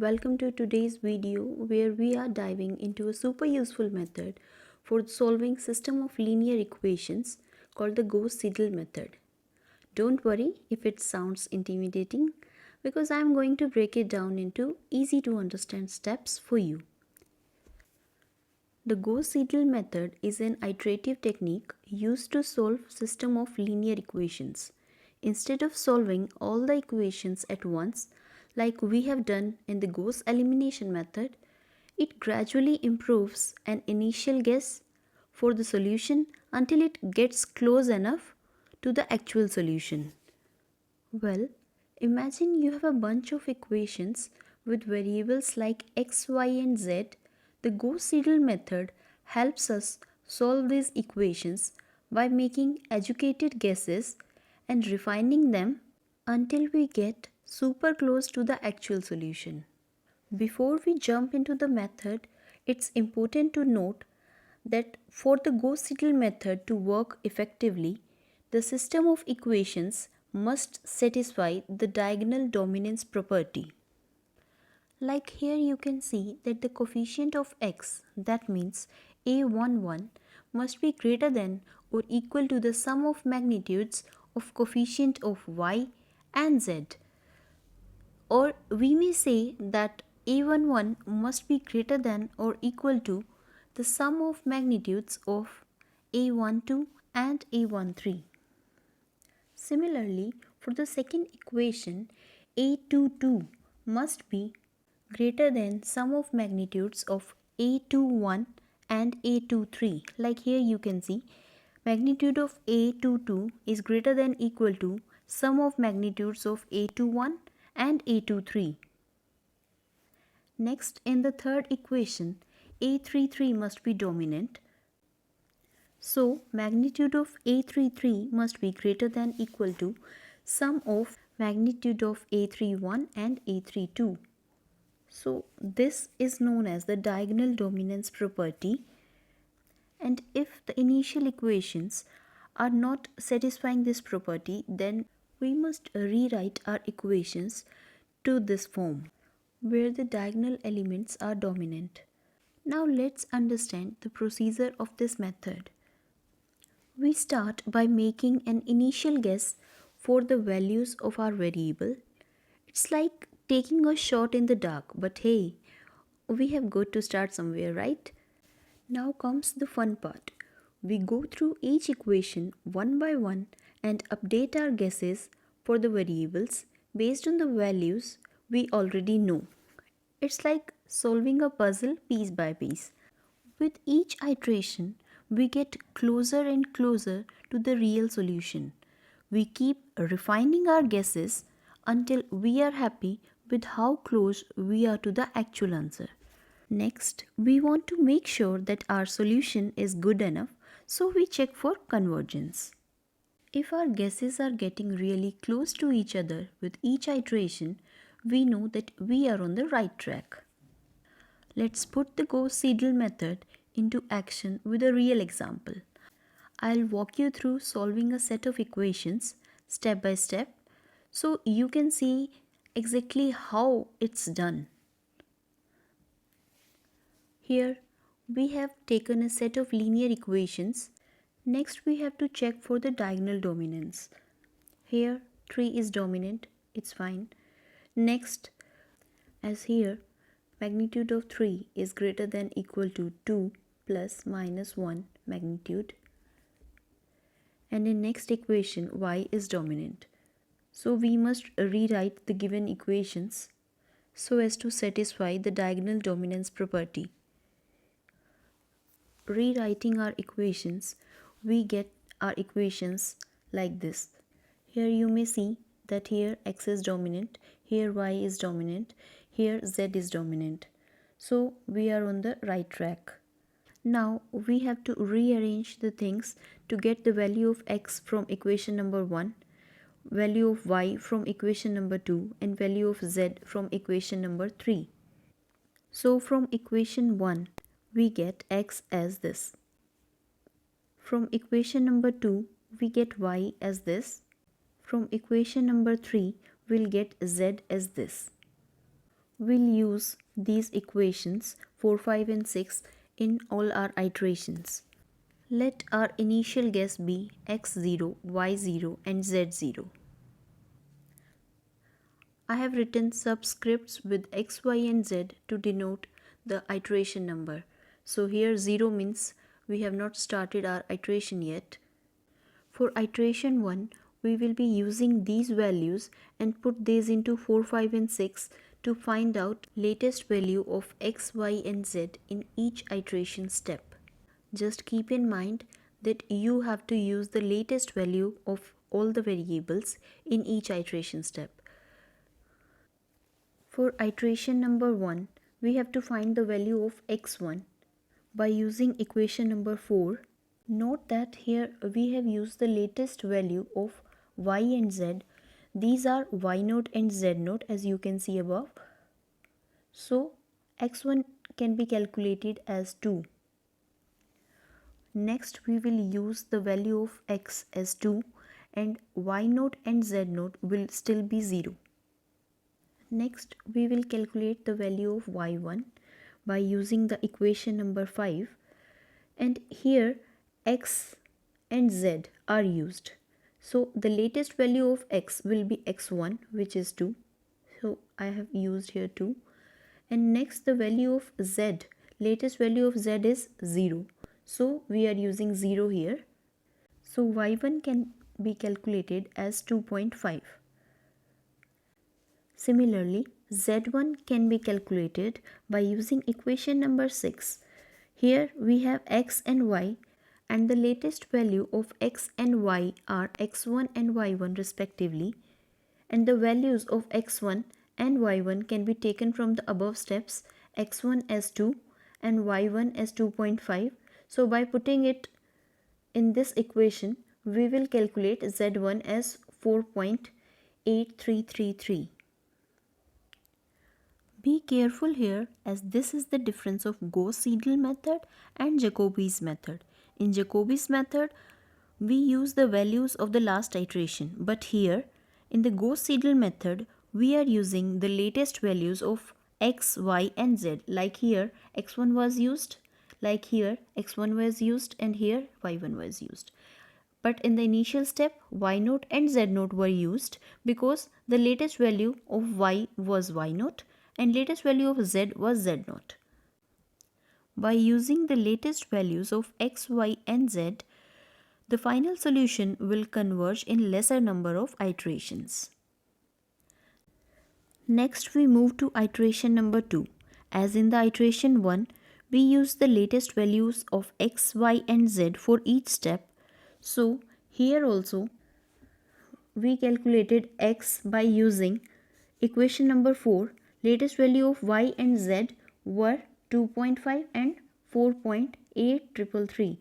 Welcome to today's video where we are diving into a super useful method for solving system of linear equations called the Gauss Seidel method. Don't worry if it sounds intimidating because I am going to break it down into easy to understand steps for you. The Gauss Seidel method is an iterative technique used to solve system of linear equations. Instead of solving all the equations at once, like we have done in the Gauss elimination method, it gradually improves an initial guess for the solution until it gets close enough to the actual solution. Well, imagine you have a bunch of equations with variables like x, y and z. The Gauss Seidel method helps us solve these equations by making educated guesses and refining them until we get super close to the actual solution. Before we jump into the method, it's important to note that for the Gauss Seidel method to work effectively, the system of equations must satisfy the diagonal dominance property. Like here you can see that the coefficient of x, that means a11, must be greater than or equal to the sum of magnitudes of coefficient of y and z. Or we may say that a11 must be greater than or equal to the sum of magnitudes of a12 and a13. Similarly, for the second equation, a22 must be greater than sum of magnitudes of a21 and a23. Like here you can see magnitude of a22 is greater than equal to sum of magnitudes of a21 and a23. Next, in the third equation, a33 must be dominant. So, magnitude of a33 must be greater than equal to sum of magnitude of a31 and a32. So, this is known as the diagonal dominance property. And if the initial equations are not satisfying this property, then we must rewrite our equations to this form, where the diagonal elements are dominant. Now let's understand the procedure of this method. We start by making an initial guess for the values of our variable. It's like taking a shot in the dark, but hey, we have got to start somewhere, right? Now comes the fun part. We go through each equation one by one and update our guesses for the variables based on the values we already know. It's like solving a puzzle piece by piece. With each iteration, we get closer and closer to the real solution. We keep refining our guesses until we are happy with how close we are to the actual answer. Next, we want to make sure that our solution is good enough, so we check for convergence. If our guesses are getting really close to each other with each iteration, we know that we are on the right track. Let's put the Gauss Seidel method into action with a real example. I'll walk you through solving a set of equations step by step so you can see exactly how it's done. Here we have taken a set of linear equations. Next we have to check for the diagonal dominance. Here 3 is dominant, it's fine. Next, as here magnitude of 3 is greater than equal to 2 plus minus 1 magnitude. And in next equation y is dominant. So we must rewrite the given equations so as to satisfy the diagonal dominance property. Rewriting our equations, we get our equations like this. Here you may see that here x is dominant, here y is dominant, here z is dominant. So we are on the right track. Now we have to rearrange the things to get the value of x from equation number 1, value of y from equation number 2 and value of z from equation number 3. So from equation 1 we get x as this. From equation number 2 we get y as this. From equation number 3 we'll get z as this. we'll use these equations 4, 5 and 6 in all our iterations. Let our initial guess be x0, y0 and z0. I have written subscripts with x, y and z to denote the iteration number. So here 0 means we have not started our iteration yet. For iteration 1, we will be using these values and put these into 4, 5 and 6 to find out latest value of x, y and z in each iteration step. Just keep in mind that you have to use the latest value of all the variables in each iteration step. For iteration number 1, we have to find the value of x1 by using equation number 4. Note that here we have used the latest value of y and z. These are y0 and z0 as you can see above. So x1 can be calculated as 2. Next we will use the value of x as 2 and y0 and z0 will still be 0. Next, we will calculate the value of y1 by using the equation number 5, and here x and z are used. So the latest value of x will be x1, which is 2. So I have used here 2. And next the value of z, latest value of z is 0. So we are using 0 here. So y1 can be calculated as 2.5. Similarly, z1 can be calculated by using equation number 6. Here we have x and y, and the latest value of x and y are x1 and y1 respectively, and the values of x1 and y1 can be taken from the above steps, x1 as 2 and y1 as 2.5. So by putting it in this equation, we will calculate z1 as 4.8333. Be careful here as this is the difference of Gauss Seidel method and Jacobi's method. In Jacobi's method, we use the values of the last iteration, but here in the Gauss Seidel method, we are using the latest values of x, y and z. Like here x1 was used, like here x1 was used, and here y1 was used. But in the initial step, y0 and z0 were used because the latest value of y was y0 and latest value of z was z0. By using the latest values of x, y and z, the final solution will converge in lesser number of iterations. Next we move to iteration number 2. As in the iteration 1, we use the latest values of x, y and z for each step. So here also we calculated x by using equation number 4. Latest value of y and z were 2.5 and 4.8333.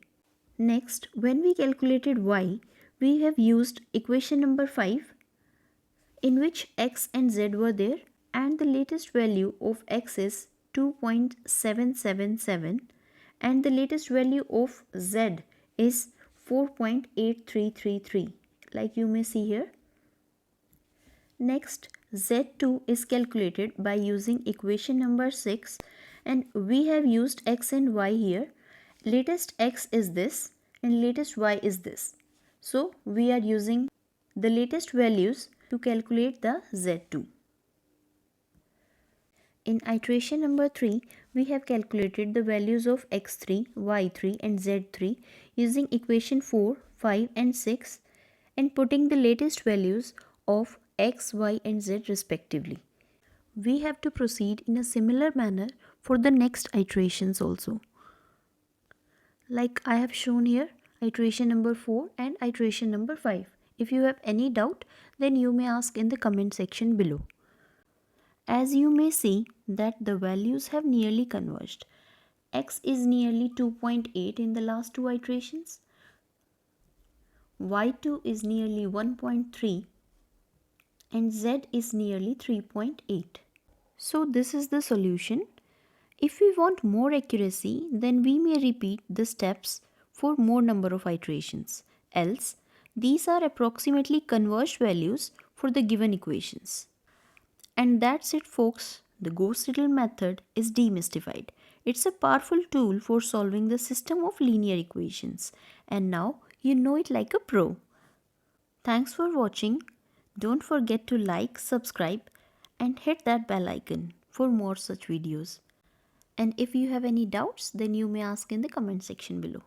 Next, when we calculated y, we have used equation number 5 in which x and z were there, and the latest value of x is 2.777 and the latest value of z is 4.8333, like you may see here. Next, z2 is calculated by using equation number 6, and we have used x and y here. Latest x is this and latest y is this. So we are using the latest values to calculate the z2. In iteration number 3, we have calculated the values of x3, y3 and z3 using equation 4, 5 and 6 and putting the latest values of x, y and z respectively. We have to proceed in a similar manner for the next iterations also. Like I have shown here, iteration number 4 and iteration number 5. If you have any doubt, then you may ask in the comment section below. As you may see that the values have nearly converged. X is nearly 2.8 in the last two iterations. Y2 is nearly 1.3 and Z is nearly 3.8. So this is the solution. If we want more accuracy, then we may repeat the steps for more number of iterations. Else, these are approximately converged values for the given equations. And that's it folks. the Gauss Seidel method is demystified. It's a powerful tool for solving the system of linear equations, and now you know it like a pro. Thanks for watching. Don't forget to like, subscribe, and hit that bell icon for more such videos. And if you have any doubts, then you may ask in the comment section below.